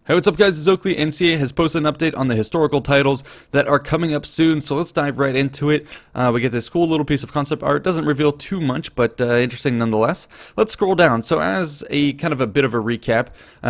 Hey, what's up guys, it's Oakley. NCA has posted an update on the historical titles that are coming up soon, so let's dive right into it. We get this cool little piece of concept art. Doesn't reveal too much, but interesting nonetheless. Let's scroll down. So as a kind of a bit of a recap,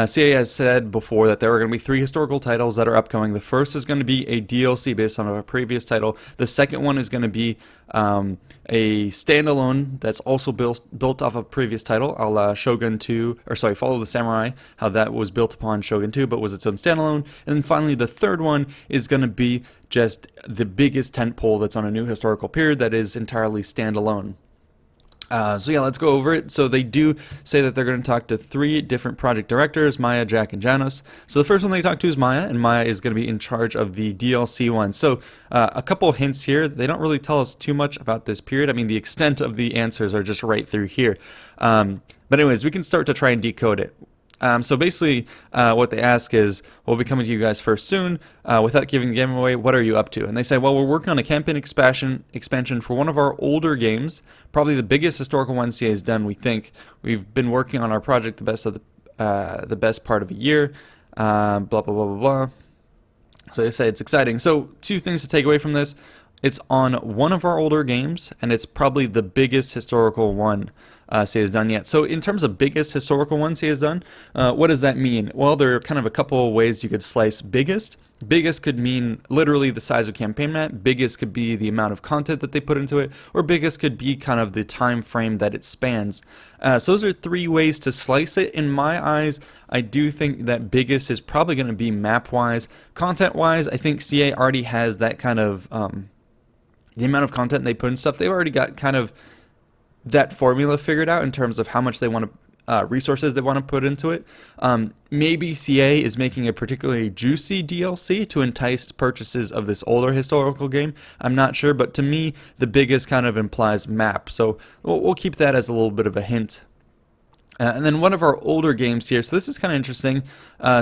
CA has said before that there are going to be 3 historical titles that are upcoming. The first is going to be a DLC based on a previous title. The second one is going to be a standalone that's also built off a previous title, a la Shogun 2, or sorry, Follow the Samurai, how that was built upon Shogun 2, but was its own standalone. And then finally, the third one is going to be just the biggest tentpole that's on a new historical period that is entirely standalone. So yeah, let's go over it. So they do say that they're going to talk to 3 different project directors, Maya, Jack, and Janos. So the first one they talk to is Maya, and Maya is going to be in charge of the DLC one. So a couple hints here. They don't really tell us too much about this period. I mean, the extent of the answers are just right through here. But anyways, we can start to try and decode it. So basically, what they ask is, we'll be coming to you guys first soon. Without giving the game away, what are you up to? And they say, well, we're working on a campaign expansion for one of our older games, probably the biggest historical one CA has done, we think. We've been working on our project the best part of a year, blah, blah, blah, blah, blah. So they say it's exciting. So 2 things to take away from this. It's on one of our older games, and it's probably the biggest historical one CA has done yet. So in terms of biggest historical one CA has done, what does that mean? Well, there are kind of a couple of ways you could slice biggest. Biggest could mean literally the size of campaign map, biggest could be the amount of content that they put into it, or biggest could be kind of the time frame that it spans. So those are 3 ways to slice it. In my eyes, I do think that biggest is probably going to be map-wise. Content-wise, I think CA already has that kind of, the amount of content they put in stuff, they've already got kind of that formula figured out in terms of how much they want to resources they want to put into it. Maybe CA is making a particularly juicy DLC to entice purchases of this older historical game. I'm not sure, but to me, the biggest kind of implies map. So we'll keep that as a little bit of a hint. And then one of our older games here. So this is kind of interesting.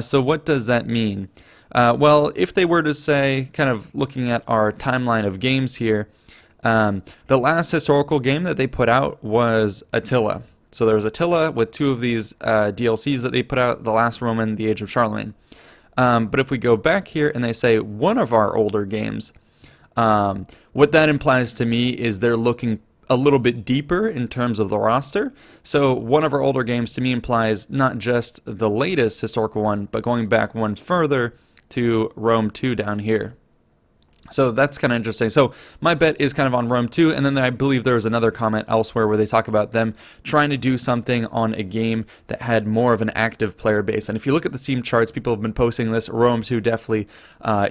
So what does that mean? Well, if they were to say, kind of looking at our timeline of games here, the last historical game that they put out was Attila. So there was Attila with 2 of these DLCs that they put out, The Last Roman, The Age of Charlemagne. But if we go back here and they say one of our older games, what that implies to me is they're looking a little bit deeper in terms of the roster. So one of our older games to me implies not just the latest historical one, but going back one further to Rome 2 down here. So that's kind of interesting. So my bet is kind of on Rome 2, and then I believe there was another comment elsewhere where they talk about them trying to do something on a game that had more of an active player base. And if you look at the Steam charts, people have been posting this. Rome 2 definitely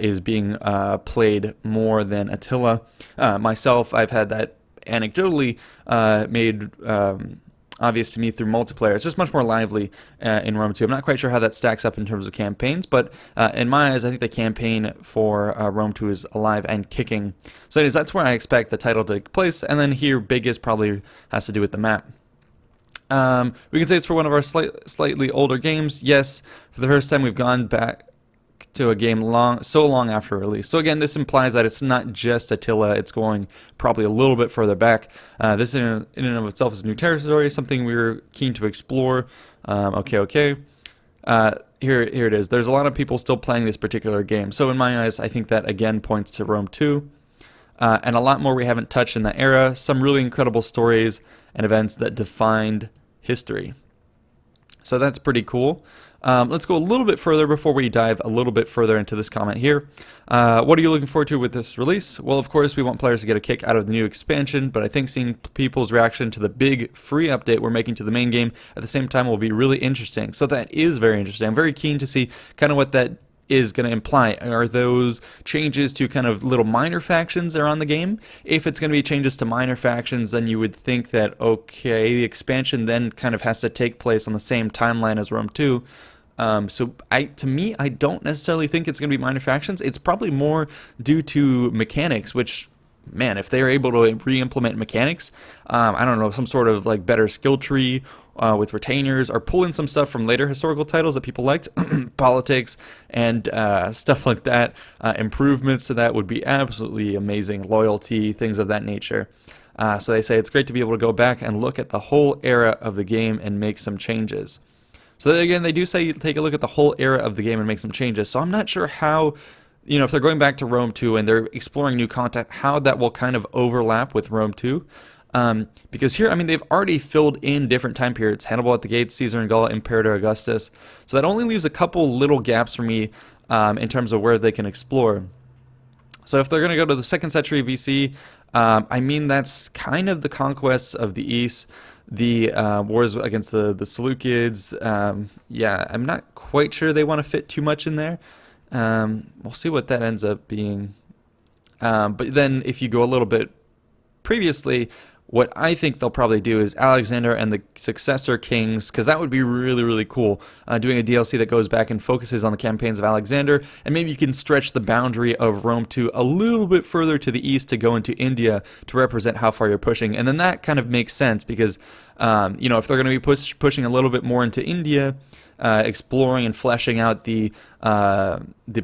is being played more than Attila. Myself, I've had that anecdotally made obvious to me through multiplayer. It's just much more lively in Rome 2. I'm not quite sure how that stacks up in terms of campaigns, but in my eyes, I think the campaign for Rome 2 is alive and kicking. So anyways, that's where I expect the title to take place, and then here, biggest probably has to do with the map. We can say it's for one of our slightly older games. Yes, for the first time we've gone back to a game so long after release. So again, this implies that it's not just Attila, it's going probably a little bit further back. This in and of itself is new territory, something we were keen to explore. Okay. Here it is. There's a lot of people still playing this particular game. So in my eyes, I think that again points to Rome 2. And a lot more we haven't touched in that era. Some really incredible stories and events that defined history. So that's pretty cool. Let's go a little bit further before we dive a little bit further into this comment here. What are you looking forward to with this release? Well, of course, we want players to get a kick out of the new expansion, but I think seeing people's reaction to the big free update we're making to the main game at the same time will be really interesting. So that is very interesting. I'm very keen to see kind of what that is going to imply. Are those changes to kind of little minor factions that are on the game? If it's going to be changes to minor factions, then you would think that, okay, the expansion then kind of has to take place on the same timeline as Rome 2. So to me, I don't necessarily think it's going to be minor factions. It's probably more due to mechanics, which, man, if they're able to re-implement mechanics, I don't know, some sort of like better skill tree with retainers, or pull in some stuff from later historical titles that people liked, politics and stuff like that, improvements to that would be absolutely amazing, loyalty, things of that nature. So they say it's great to be able to go back and look at the whole era of the game and make some changes. So again, they do say take a look at the whole era of the game and make some changes. So I'm not sure how, if they're going back to Rome 2 and they're exploring new content, how that will kind of overlap with Rome 2. Because here, I mean, they've already filled in different time periods: Hannibal at the gates, Caesar and Gaul, Imperator Augustus. So that only leaves a couple little gaps for me in terms of where they can explore. So if they're going to go to the 2nd century BC, I mean, that's kind of the conquests of the East, the wars against the Seleucids. Yeah, I'm not quite sure they want to fit too much in there. We'll see what that ends up being. But then if you go a little bit previously, what I think they'll probably do is Alexander and the successor kings, because that would be really, really cool, doing a DLC that goes back and focuses on the campaigns of Alexander, and maybe you can stretch the boundary of Rome to a little bit further to the east to go into India to represent how far you're pushing. And then that kind of makes sense because, if they're going to be pushing a little bit more into India, exploring and fleshing out the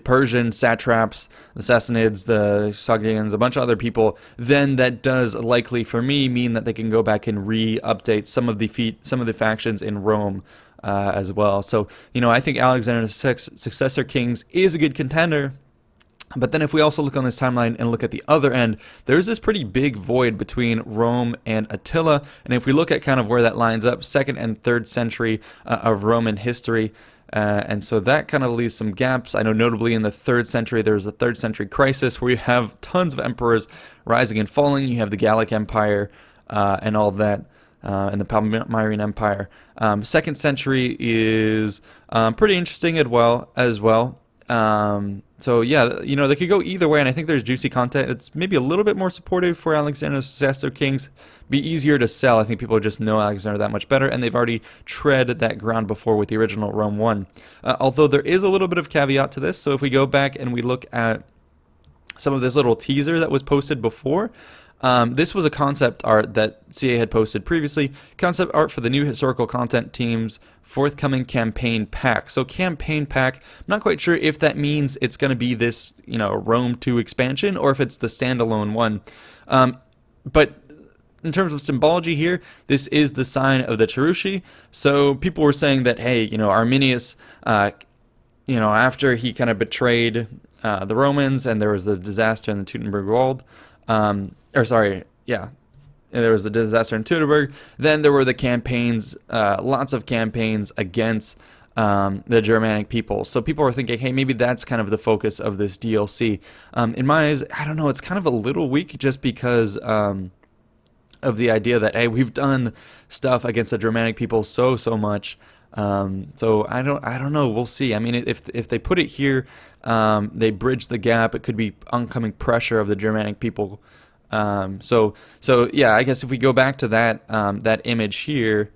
Persian satraps, the Sassanids, the Sogdians, a bunch of other people, then that does likely, for me, mean that they can go back and re-update some of the factions in Rome as well. So, I think Alexander's successor kings is a good contender. But then if we also look on this timeline and look at the other end, there's this pretty big void between Rome and Attila. And if we look at kind of where that lines up, 2nd and 3rd century of Roman history, and so that kind of leaves some gaps. I know notably in the 3rd century, there's a 3rd century crisis where you have tons of emperors rising and falling. You have the Gallic Empire and all of that. And the Palmyrene Empire. 2nd century is pretty interesting as well. So yeah, they could go either way, and I think there's juicy content. It's maybe a little bit more supportive for Alexander's successor kings. Be easier to sell. I think people just know Alexander that much better, and they've already tread that ground before with the original Rome 1. Although there is a little bit of caveat to this. So if we go back and we look at some of this little teaser that was posted before, this was a concept art that CA had posted previously, concept art for the new historical content team's forthcoming campaign pack. So campaign pack, I'm not quite sure if that means it's going to be this, Rome 2 expansion, or if it's the standalone one. But in terms of symbology here, this is the sign of the Cherushi. So people were saying that, hey, Arminius, after he kind of betrayed the Romans and there was the disaster in the Teutoburg Wall, there was a disaster in Teutoburg. Then there were the campaigns, lots of campaigns against the Germanic people. So people were thinking, hey, maybe that's kind of the focus of this DLC. In my eyes, I don't know, it's kind of a little weak just because of the idea that, hey, we've done stuff against the Germanic people so much. So I don't know. We'll see. I mean, if they put it here, they bridge the gap. It could be oncoming pressure of the Germanic people. So yeah, I guess if we go back to that image here,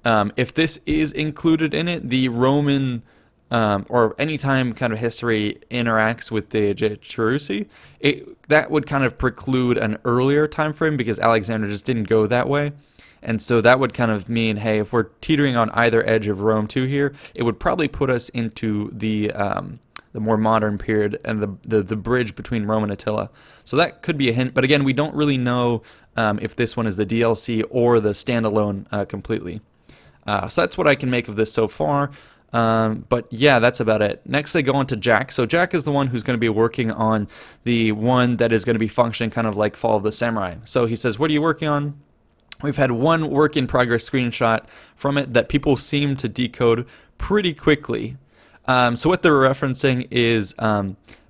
if this is included in it, the Roman or any time kind of history interacts with the Cherusi, that would kind of preclude an earlier time frame because Alexander just didn't go that way. And so that would kind of mean, hey, if we're teetering on either edge of Rome 2 here, it would probably put us into the more modern period and the bridge between Rome and Attila. So that could be a hint. But again, we don't really know if this one is the DLC or the standalone completely. So that's what I can make of this so far. But yeah, that's about it. Next, they go on to Jack. So Jack is the one who's going to be working on the one that is going to be functioning kind of like Fall of the Samurai. So he says, what are you working on? We've had one work in progress screenshot from it that people seem to decode pretty quickly. So what they're referencing is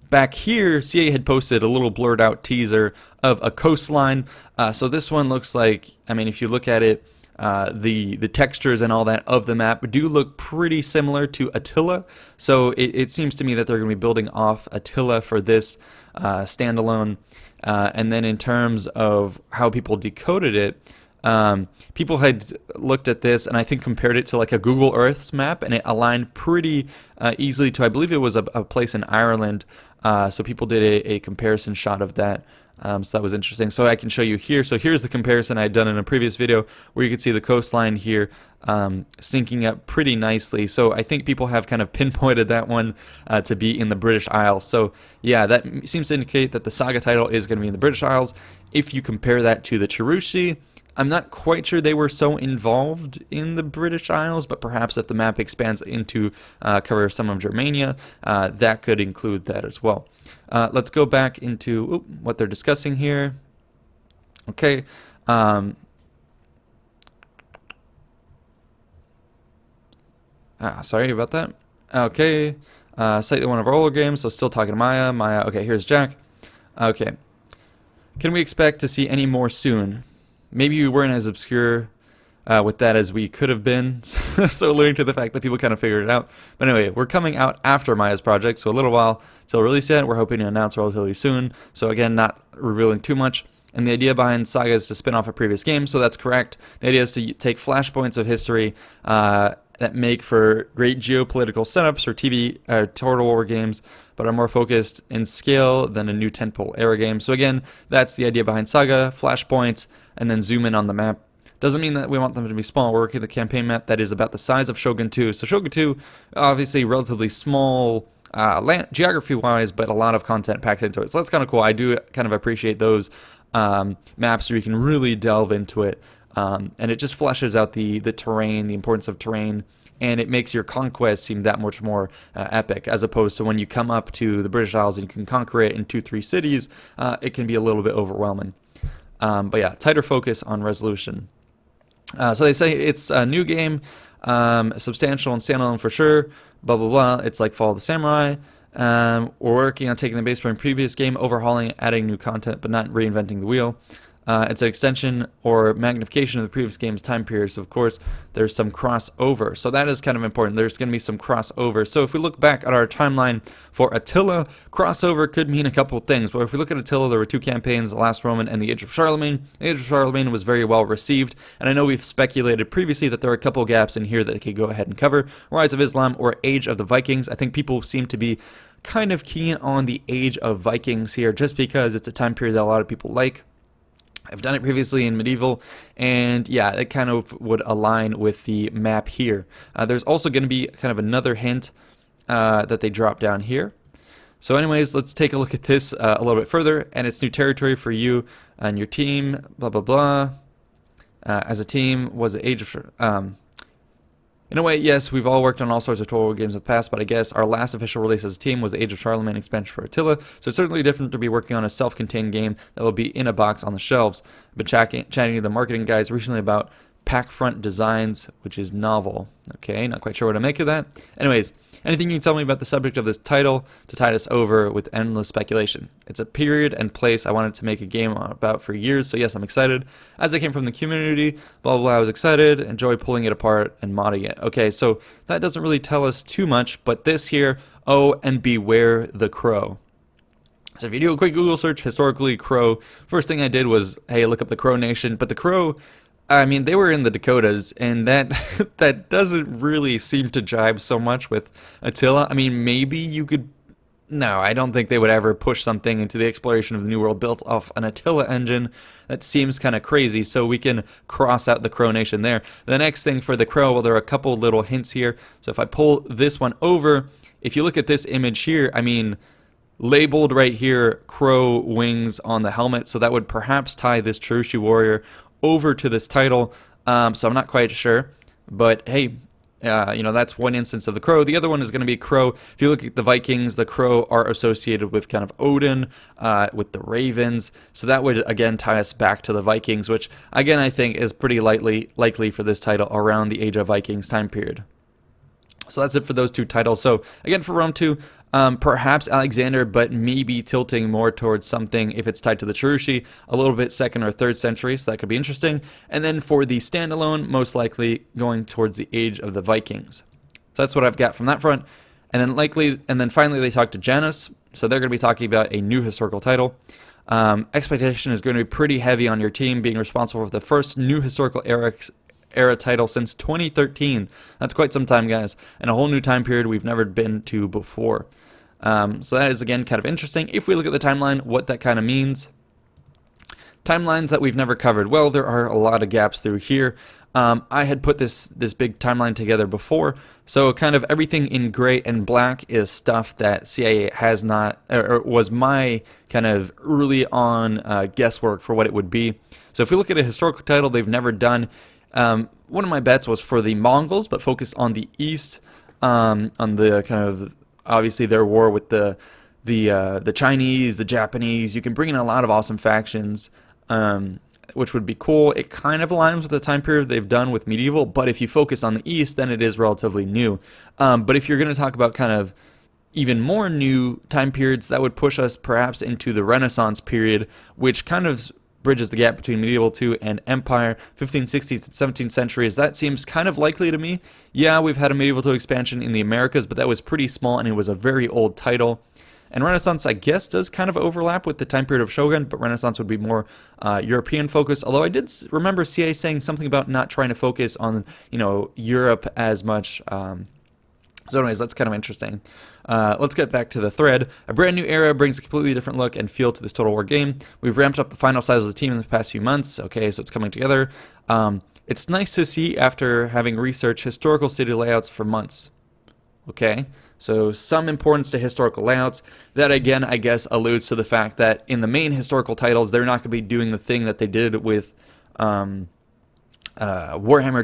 back here, CA had posted a little blurred out teaser of a coastline. So this one looks like, I mean, if you look at it, the textures and all that of the map do look pretty similar to Attila. So it seems to me that they're going to be building off Attila for this standalone. And then in terms of how people decoded it, people had looked at this and I think compared it to like a Google Earth's map, and it aligned pretty easily to, I believe it was a place in Ireland. So people did a comparison shot of that. So that was interesting. So I can show you here. So here's the comparison I had done in a previous video where you could see the coastline here syncing up pretty nicely. So I think people have kind of pinpointed that one to be in the British Isles. So yeah, that seems to indicate that the saga title is going to be in the British Isles. If you compare that to the Cherushi, I'm not quite sure they were so involved in the British Isles, but perhaps if the map expands into cover some of Germania, that could include that as well. Let's go back into what they're discussing here. Okay. Sorry about that. Okay. Slightly one of our older games, so still talking to Maya. Maya, okay, here's Jack. Okay. Can we expect to see any more soon? Maybe we weren't as obscure with that as we could have been, so alluding to the fact that people kind of figured it out. But anyway, we're coming out after Maya's project, so a little while till release yet. We're hoping to announce relatively soon, so again, not revealing too much. And the idea behind Saga is to spin off a previous game, so that's correct. The idea is to take flashpoints of history that make for great geopolitical setups for TV Total War games, but are more focused in scale than a new tentpole era game. So again, that's the idea behind Saga, flashpoints, and then zoom in on the map. Doesn't mean that we want them to be small. We're working the campaign map that is about the size of Shogun 2. So Shogun 2, obviously relatively small geography-wise, but a lot of content packed into it. So that's kind of cool. I do kind of appreciate those maps where you can really delve into it. And it just fleshes out the terrain, the importance of terrain, and it makes your conquest seem that much more epic, as opposed to when you come up to the British Isles and you can conquer it in 2-3 cities, it can be a little bit overwhelming. But yeah, tighter focus on resolution. So they say it's a new game, substantial and standalone for sure, blah, blah, blah. It's like Fall of the Samurai. We're working on taking the base from a previous game, overhauling, adding new content, but not reinventing the wheel. It's an extension or magnification of the previous game's time period, so of course there's some crossover. So that is kind of important. There's going to be some crossover. So if we look back at our timeline for Attila, crossover could mean a couple of things. But if we look at Attila, there were 2 campaigns, The Last Roman and The Age of Charlemagne. The Age of Charlemagne was very well received, and I know we've speculated previously that there are a couple gaps in here that they could go ahead and cover. Rise of Islam or Age of the Vikings. I think people seem to be kind of keen on the Age of Vikings here, just because it's a time period that a lot of people like. I've done it previously in Medieval, and yeah, it kind of would align with the map here. There's also going to be kind of another hint that they drop down here. So anyways, let's take a look at this a little bit further, and it's new territory for you and your team, blah, blah, blah. As a team, was it Age of... in a way, yes, we've all worked on all sorts of Total War games in the past, but I guess our last official release as a team was the Age of Charlemagne expansion for Attila, so it's certainly different to be working on a self-contained game that will be in a box on the shelves. I've been chatting to the marketing guys recently about pack front designs, which is novel. Okay, not quite sure what to make of that. Anyways, anything you can tell me about the subject of this title to tide us over with endless speculation? It's a period and place I wanted to make a game about for years, so yes, I'm excited. As I came from the community, blah, blah, blah, I was excited, enjoy pulling it apart and modding it. Okay, so that doesn't really tell us too much, but this here, oh, and beware the crow. So if you do a quick Google search, historically, crow, first thing I did was, hey, look up the Crow Nation, but the crow... I mean, they were in the Dakotas, and that that doesn't really seem to jibe so much with Attila. I mean, maybe you could... No, I don't think they would ever push something into the exploration of the New World built off an Attila engine. That seems kind of crazy, so we can cross out the Crow Nation there. The next thing for the Crow, well, there are a couple little hints here. So if I pull this one over, if you look at this image here, I mean... labeled right here, crow wings on the helmet, so that would perhaps tie this Cherushi warrior over to this title, so I'm not quite sure, but hey, you know, that's one instance of the crow. The other one is going to be crow. If you look at the Vikings, the crow are associated with kind of Odin, with the ravens, so that would again tie us back to the Vikings, which again I think is pretty likely for this title around the Age of Vikings time period. So that's it for those 2 titles. So again, for Rome 2, perhaps Alexander, but maybe tilting more towards something, if it's tied to the Cherushi, a little bit 2nd or 3rd century, so that could be interesting. And then for the standalone, most likely going towards the Age of the Vikings. So that's what I've got from that front. And then finally they talk to Janus, so they're going to be talking about a new historical title. Expectation is going to be pretty heavy on your team, being responsible for the first new historical era title since 2013. That's quite some time, guys, and a whole new time period we've never been to before. So that is again kind of interesting. If we look at the timeline, what that kind of means. Timelines that we've never covered. Well, there are a lot of gaps through here. I had put this big timeline together before, so kind of everything in gray and black is stuff that CIA has not, or was my kind of early on guesswork for what it would be. So if we look at a historical title they've never done, one of my bets was for the Mongols, but focused on the East, on the kind of obviously their war with the Chinese, the Japanese. You can bring in a lot of awesome factions. Which would be cool. It kind of aligns with the time period they've done with medieval, but if you focus on the East, then it is relatively new. But if you're going to talk about kind of even more new time periods, that would push us perhaps into the Renaissance period, which kind of bridges the gap between medieval 2 and empire, 15th, 16th, and 17th centuries. That seems kind of likely to me. Yeah, we've had a medieval 2 expansion in the Americas, but that was pretty small and it was a very old title. And Renaissance, I guess, does kind of overlap with the time period of Shogun, but Renaissance would be more European focused. Although I did remember CA saying something about not trying to focus on, Europe as much. So anyways, that's kind of interesting. Let's get back to the thread. A brand new era brings a completely different look and feel to this Total War game. We've ramped up the final size of the team in the past few months. Okay, so it's coming together. It's nice to see after having researched historical city layouts for months. Okay, so some importance to historical layouts. That again, I guess, alludes to the fact that in the main historical titles, they're not going to be doing the thing that they did with Warhammer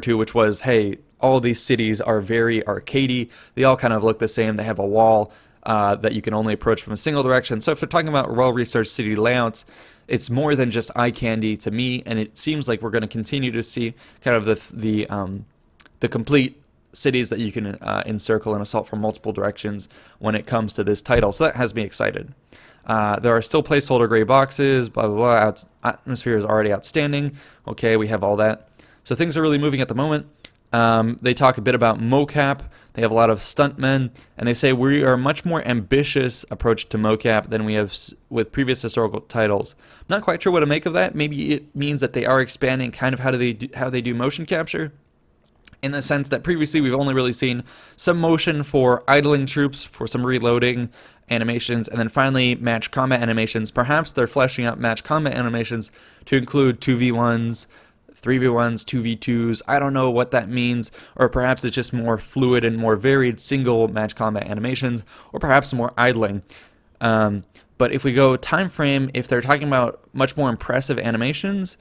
2, which was, hey, all these cities are very arcadey. They all kind of look the same. They have a wall that you can only approach from a single direction. So if they're talking about well-researched city layouts, it's more than just eye candy to me, and it seems like we're going to continue to see kind of the complete cities that you can encircle and assault from multiple directions when it comes to this title. So that has me excited. There are still placeholder gray boxes, blah, blah, blah. Atmosphere is already outstanding. Okay, we have all that. So things are really moving at the moment. They talk a bit about mocap. They have a lot of stuntmen, and they say we are a much more ambitious approach to mocap than we have with previous historical titles. I'm not quite sure what to make of that. Maybe it means that they are expanding kind of how they do motion capture, in the sense that previously we've only really seen some motion for idling troops, for some reloading animations, and then finally match combat animations. Perhaps they're fleshing out match combat animations to include 2v1s, 3v1s, 2v2s. I don't know what that means, or perhaps it's just more fluid and more varied single match combat animations, or perhaps more idling. But if we go time frame, if they're talking about much more impressive animations,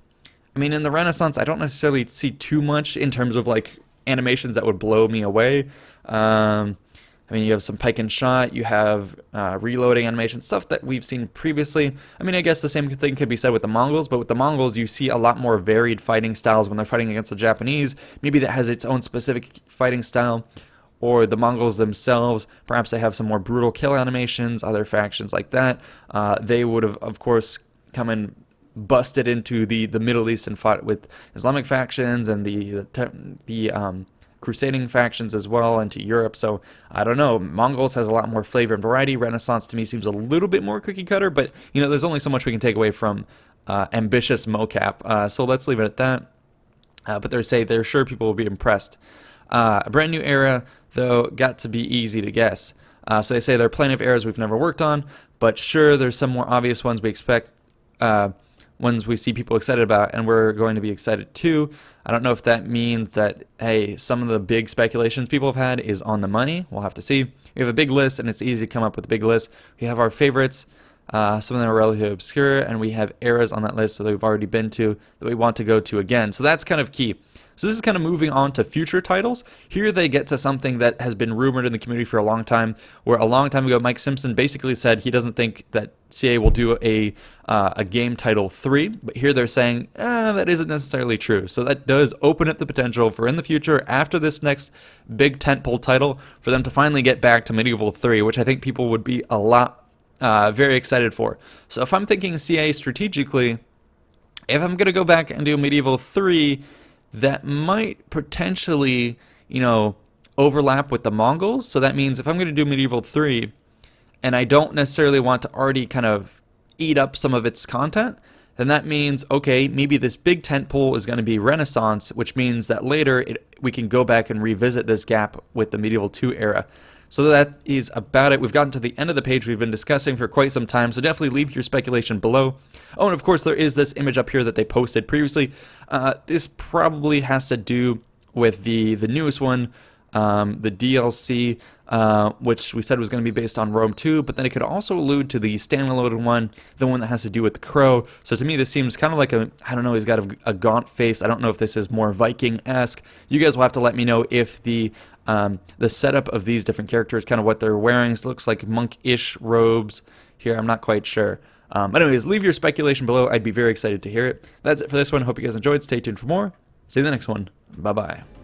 I mean, in the Renaissance, I don't necessarily see too much in terms of like animations that would blow me away. I mean, you have some pike and shot, you have reloading animation, stuff that we've seen previously. I mean, I guess the same thing could be said with the Mongols, but with the Mongols, you see a lot more varied fighting styles when they're fighting against the Japanese. Maybe that has its own specific fighting style, or the Mongols themselves, perhaps they have some more brutal kill animations, other factions like that. They would have, of course, come and busted into the Middle East and fought with Islamic factions and the crusading factions as well into Europe. So I don't know, Mongols has a lot more flavor and variety. Renaissance to me seems a little bit more cookie cutter, but there's only so much we can take away from ambitious mocap. So let's leave it at that. But they're sure people will be impressed. A brand new era, though, got to be easy to guess. So they say there are plenty of eras we've never worked on, but sure, there's some more obvious ones we expect, ones we see people excited about, and we're going to be excited too. I don't know if that means that, hey, some of the big speculations people have had is on the money. We'll have to see. We have a big list, and it's easy to come up with a big list. We have our favorites. Some of them are relatively obscure, and we have eras on that list that we've already been to that we want to go to again. So that's kind of key. So this is kind of moving on to future titles. Here they get to something that has been rumored in the community for a long time, where a long time ago Mike Simpson basically said he doesn't think that CA will do a game title 3, but here they're saying that isn't necessarily true. So that does open up the potential for in the future, after this next big tentpole title, for them to finally get back to Medieval 3, which I think people would be a lot very excited for. So if I'm thinking CA strategically, if I'm going to go back and do Medieval 3, that might potentially, overlap with the Mongols. So that means if I'm going to do Medieval 3, and I don't necessarily want to already kind of eat up some of its content, then that means, okay, maybe this big tentpole is going to be Renaissance, which means that later we can go back and revisit this gap with the Medieval 2 era. So that is about it. We've gotten to the end of the page we've been discussing for quite some time, so definitely leave your speculation below. Oh, and of course there is this image up here that they posted previously. This probably has to do with the newest one, the DLC, which we said was going to be based on Rome 2, but then it could also allude to the standalone one, the one that has to do with the crow. So to me, this seems kind of like I don't know, he's got a gaunt face. I don't know if this is more Viking-esque. You guys will have to let me know if the setup of these different characters, kind of what they're wearing, looks like monk-ish robes here. I'm not quite sure. But anyways, leave your speculation below. I'd be very excited to hear it. That's it for this one. Hope you guys enjoyed. Stay tuned for more. See you in the next one. Bye-bye.